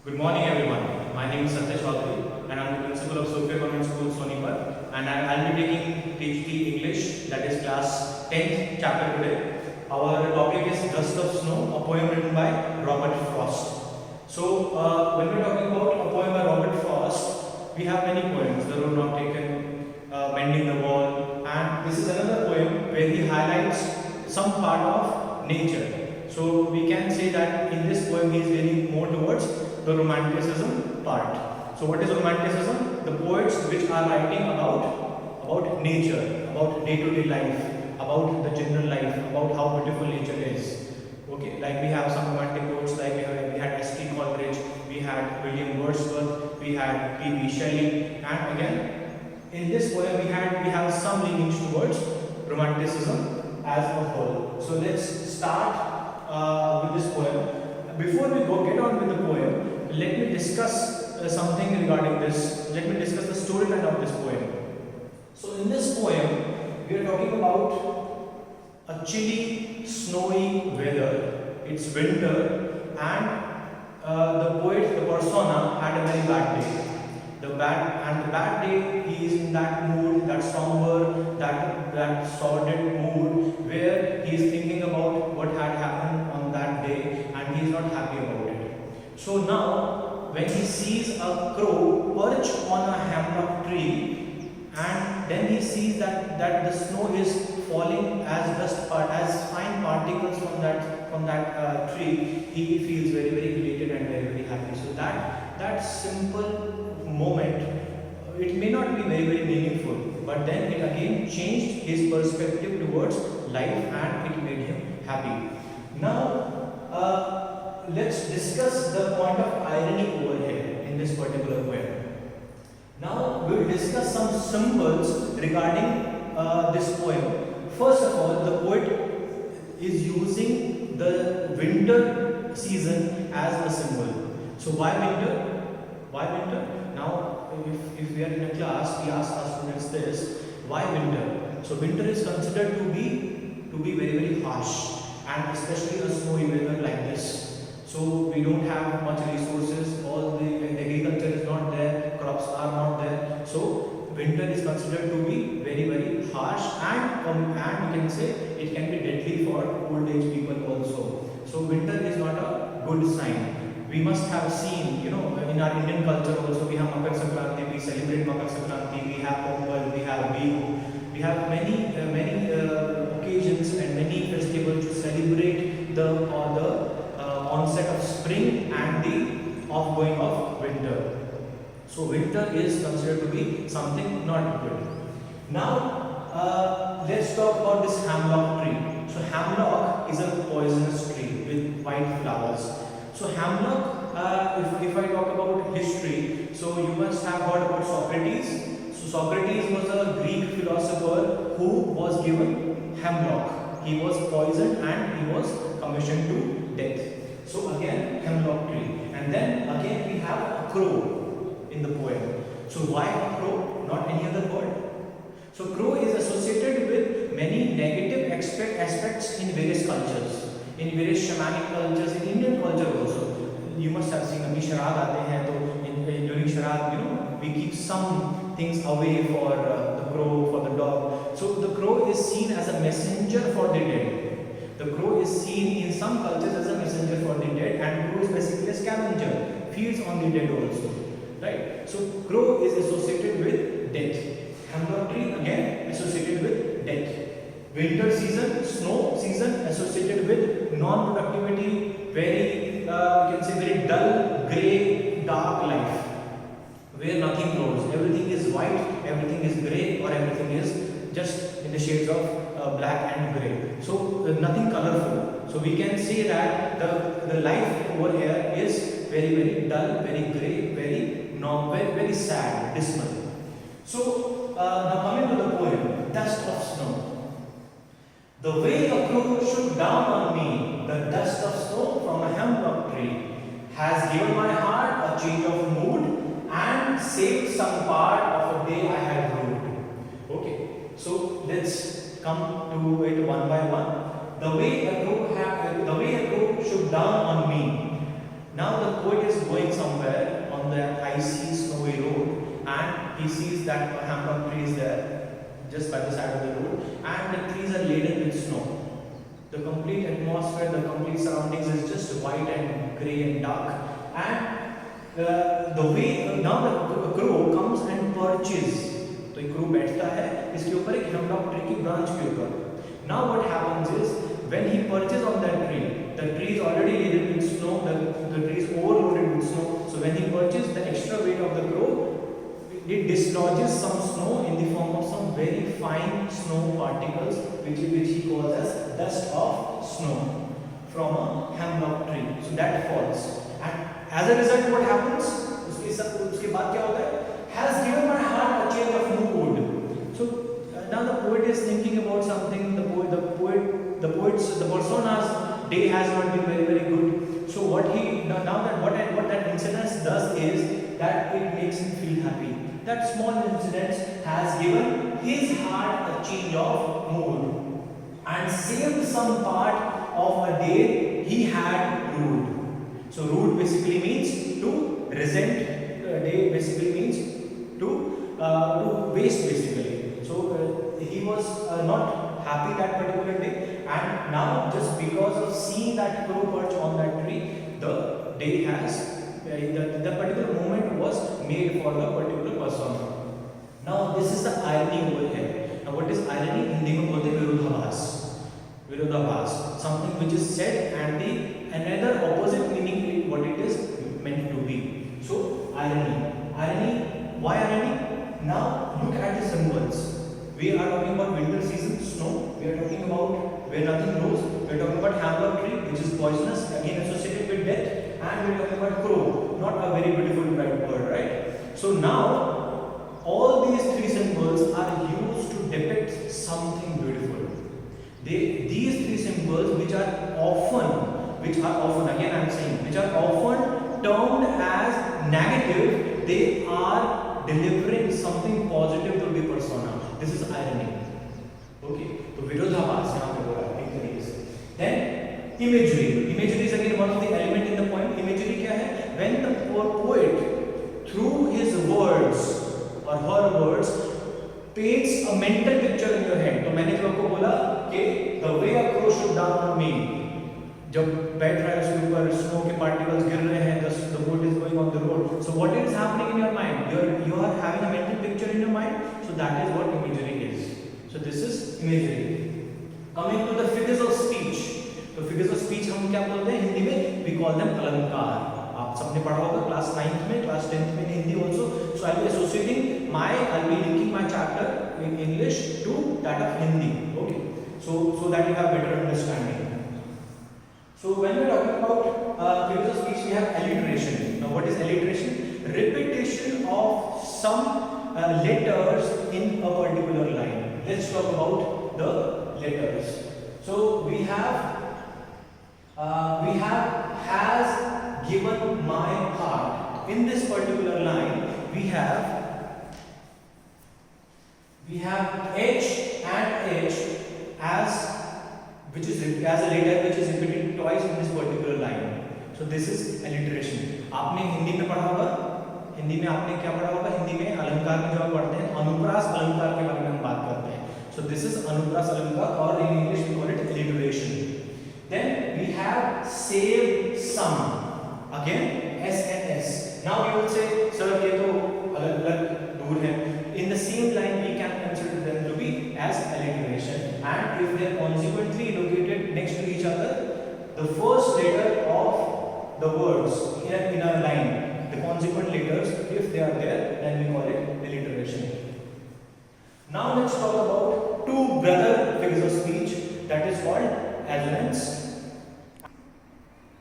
Good morning everyone. My name is Satyash Chaudhary and I am the principal of Sophia Convent School, Sonipat, and I will be taking PhD English, that is class 10th chapter today. Our topic is Dust of Snow, a poem written by Robert Frost. So when we are talking about a poem by Robert Frost, we have many poems. The Road Not Taken, Mending the Wall, and this is another poem where he highlights some part of nature. So we can say that in this poem he is leaning more towards the romanticism part. So what is romanticism? The poets which are writing about nature, about day-to-day life, about the general life, about how beautiful nature is. Okay, like we have some romantic poets like we had S.T. Coleridge, we had William Wordsworth, we had P.B. Shelley, and again in this poem we have some leanings towards romanticism as a whole. So let's start with this poem. Before we get on with the poem, let me discuss something regarding this. Let me discuss the storyline of this poem. So in this poem, we are talking about a chilly, snowy weather. It's winter, and the poet, the persona, had a very bad day. The bad day, he is in that mood, that somber, that sordid mood, where he is thinking about what had happened on that day, and he is not happy about it. So now, when he sees a crow perch on a hemlock tree, and then he sees that the snow is falling as fine particles from that tree, he feels very elated and very happy. So that simple moment, it may not be very meaningful, but then it again changed his perspective towards life and it made him happy. Now let's discuss the point of irony over here in this particular poem. Now we will discuss some symbols regarding this poem. First of all, the poet is using the winter season as a symbol. So why winter? Why winter? Now, if we are in a class, we ask our students this: why winter? So winter is considered to be very harsh, and especially a snowy weather like this. So we don't have much resources. All the agriculture is not there. Crops are not there. So winter is considered to be very harsh, and you can say it can be deadly for old age people also. So winter is not a good sign. We must have seen, in our Indian culture also, we have Makar Sankranti, we celebrate Makar Sankranti, we have Pongal, we have Bihu, we have many occasions and many festivals to celebrate the onset of spring and the offgoing of winter. So winter is considered to be something not good. Now let's talk about this hemlock tree. So hemlock is a poisonous tree with white flowers. So hemlock, if I talk about history, so you must have heard about Socrates. So Socrates was a Greek philosopher who was given hemlock. He was poisoned and he was commissioned to death. So again, hemlock tree. And then again we have a crow in the poem. So why a crow? Not any other bird. So crow is associated with many negative aspects in various cultures. In various shamanic cultures, in Indian culture also. You must have seen अभी शराब आते हैं तो during शराब, we keep some things away for the crow, for the dog. So the crow is seen as a messenger for the dead. The crow is seen in some cultures as a messenger for the dead, and crow is basically a scavenger, feeds on the dead also. Right? So crow is associated with death. Hemlock tree again associated with death. Winter season, snow season associated with non-productivity, very you can say very dull, grey, dark life, where nothing grows. Everything is white, everything is grey, or everything is just in the shades of black and grey. So nothing colorful. So we can say that the life over here is very dull, very grey, very sad, dismal. So now coming to the poem, Dust of Snow. The way a crow shook down on me, the dust of snow from a hemlock tree, has given my heart a change of mood and saved some part of a day I had rued. Okay, so let's come to it one by one. The way a crow shook down on me. Now the poet is going somewhere on the icy, snowy road, and he sees that a hemlock tree is there just by the side of the road, and the trees are laden with snow. The complete atmosphere, the complete surroundings is just white and grey and dark. And the way now the crow comes and perches. तो एक crow बैठता है इसके ऊपर एक hemlock tree की branch के ऊपर. Now what happens is when he perches on that tree, the tree is already laden with snow. The tree is overloaded with snow. So when he perches, the extra weight of the crow, it dislodges some snow in the form of some very fine snow particles, which he calls as dust of snow from a hemlock tree. So that falls, and as a result, what happens? उसके बाद क्या होता है? Has given my heart a change of mood. So now the poet is thinking about something. The persona's day has not been very good. So what that incident does is that it makes him feel happy. That small incident has given his heart a change of mood and saved some part of a day he had ruled. So rude basically means to resent. Day basically means to waste basically. So he was not happy that particular day, and now just because of seeing that crow perch on that tree, the day has the particular moment was made for the particular person. Now this is the irony over here. Now what is irony? Hindi में बोलते हैं विरोधाभास. विरोधाभास, something which is said and the another opposite meaning what it is meant to be. So irony. Why irony? Now look at the symbols. We are talking about winter season, snow. We are talking about where nothing grows. We are talking about hemlock tree, which is poisonous, again associated with death, and we are talking about crow, not a very beautiful bright bird, right? So now all these three symbols are used to depict something beautiful. These three symbols, which are often, again I am saying, which are often termed as negative, they are delivering something positive to the persona. This is irony. Okay, तो विरोधाभास यहाँ पे हो रहा है एक तरीके से. Then imagery is again one of the element in the poem. Imagery क्या है? When the poet through his words or her words paints a mental picture in your head. तो मैंने जो आपको बोला कि the way a crow should down on me, जब बैठ रहा है उसके ऊपर स्नो के पार्टिकल्स गिर रहे हैं, the boat is going on the road. So what is happening in your mind? You are having a mental picture in your mind. So that is what imagery is. So this is imagery. Coming to the figures of speech. तो figures of speech हम क्या बोलते हैं हिंदी में? We call them अलंकार. आप सबने पढ़ा होगा क्लास 9th में, क्लास 10th में Hindi also. So I'll be linking my chapter in English to that of Hindi. Okay. So that you have better understanding. So when we are talking about figures of speech, we have alliteration. Now what is alliteration? Repetition of some letters in a particular line. Let's talk about the letters. So we have has given my heart. In this particular line, we have H and H as which is as a letter which is repeated twice in this particular line. So this is alliteration. आपने हिंदी में पढ़ा होगा. हिंदी में आपने क्या पढ़ा होगा? हिंदी में अलंकार में जो आप पढ़ते हैं अनुप्रास अलंकार के बारे में हम बात करते हैं. So this is अनुप्रास अलंकार, or in English we call it alliteration. Then we have save some. Again S and S. Now you will say, sir, ये तो अलग-अलग दूर है. In the same line we can consider them to be as alliteration, and if they are consequently located next to each other, the first letter of the words in a line, the consequent letters, if they are there, then we call it alliteration. Now let's talk about two brother figures of speech, that is called assonance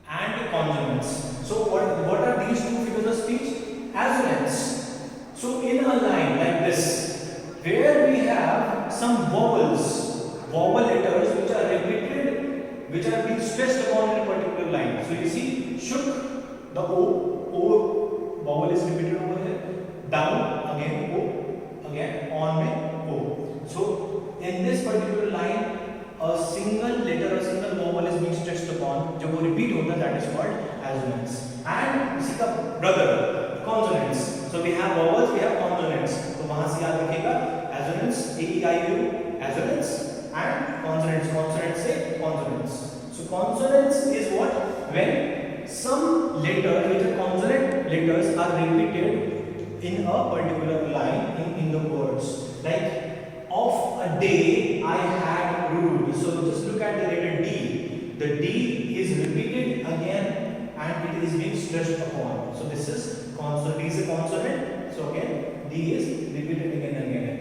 and consonants. So what are these two figures of speech? Assonance. So in a line like this, where we have some vowel letters which are repeated, which are being stressed upon in a particular line. So you see, shook, the O vowel is repeated over here. Down, again O, again on mein O. So in this particular line, a single letter, a single vowel is being stressed upon. जब वो repeat होता है, that is called assonance. And brother. Consonants. So we have vowels, we have consonants. तो वहाँ से याद रखिएगा assonance, a e i u, assonance and consonants. Consonants से consonants. So consonants is what? When some letters, which are consonant letters, are repeated in a particular line in the words. Like of a day I had ruled. So just look at the letter D. The D is repeated again and it is being stressed upon. So this is consonant. D is a consonant. So again D is repeated again and again.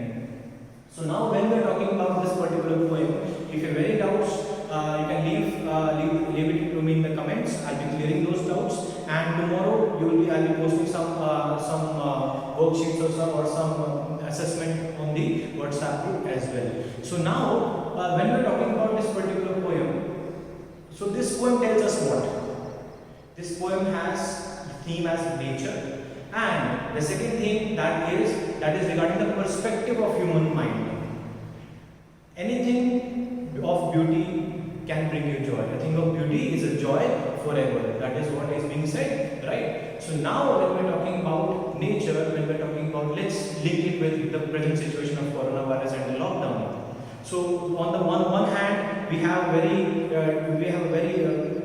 So now when we are talking about this particular poem, if you have any doubts, you can leave it to me in the comments. I'll be clearing those doubts. And tomorrow I'll be posting some worksheets or some assessment on the WhatsApp group as well. So now when we are talking about this particular poem, so this poem tells us what? This poem has theme as nature, and the second theme that is regarding the perspective of human mind. Anything of beauty can bring you joy. A thing of beauty is a joy forever. That is what is being said, right? So now when we are talking about nature, when we are talking about, let's link it with the present situation of coronavirus and the lockdown. So on the one hand, we have a very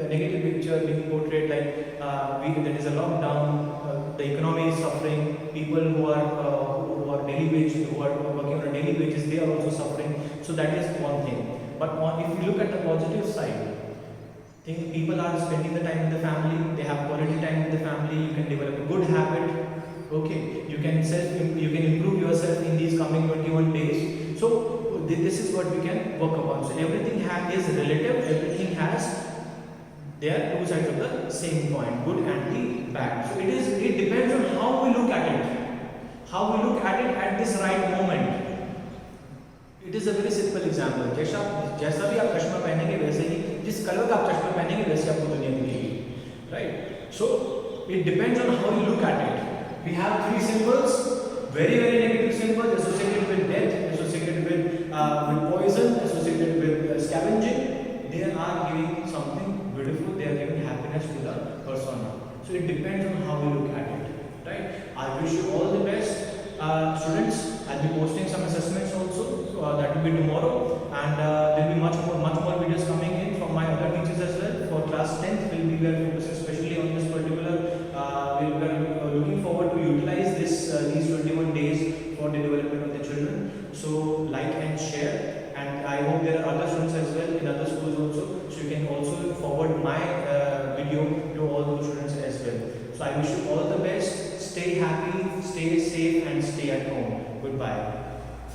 negative picture being portrayed, like there is a lockdown, the economy is suffering, people who are daily wage, who are working on a daily wages, they are also suffering. So that is one thing. But if you look at the positive side, people are spending the time with the family, they have quality time with the family, you can develop a good habit, okay, you can improve yourself in these coming 21 days. So this is what we can work upon. So everything is relative, everything has their two sides of the same coin, good and the bad. So it depends on how we look at it, how we look at it at this right moment. It is a very simple example. जैसा भी आप चश्मा पहनेंगे वैसे ही, जिस colour का आप चश्मा पहनेंगे वैसे आपको दुनिया दिखेगी, right? So it depends on how you look at it. We have three symbols, very negative symbols associated with death, associated with poison, associated with scavenging. They are giving something beautiful. They are giving happiness to the persona. So it depends on how we look at it, right? I wish you all the best, students. I'll be posting some assessments also. That will be tomorrow, and there will be much more videos coming in from my other teachers as well. For class 10th, we are focusing especially on this particular. We are looking forward to utilize these 21 days for the development of the children. So like and share, and I hope there are other students as well in other schools also. So you can also forward my video to all those students as well. So I wish you all the best. Stay happy, stay safe, and stay at home. Goodbye.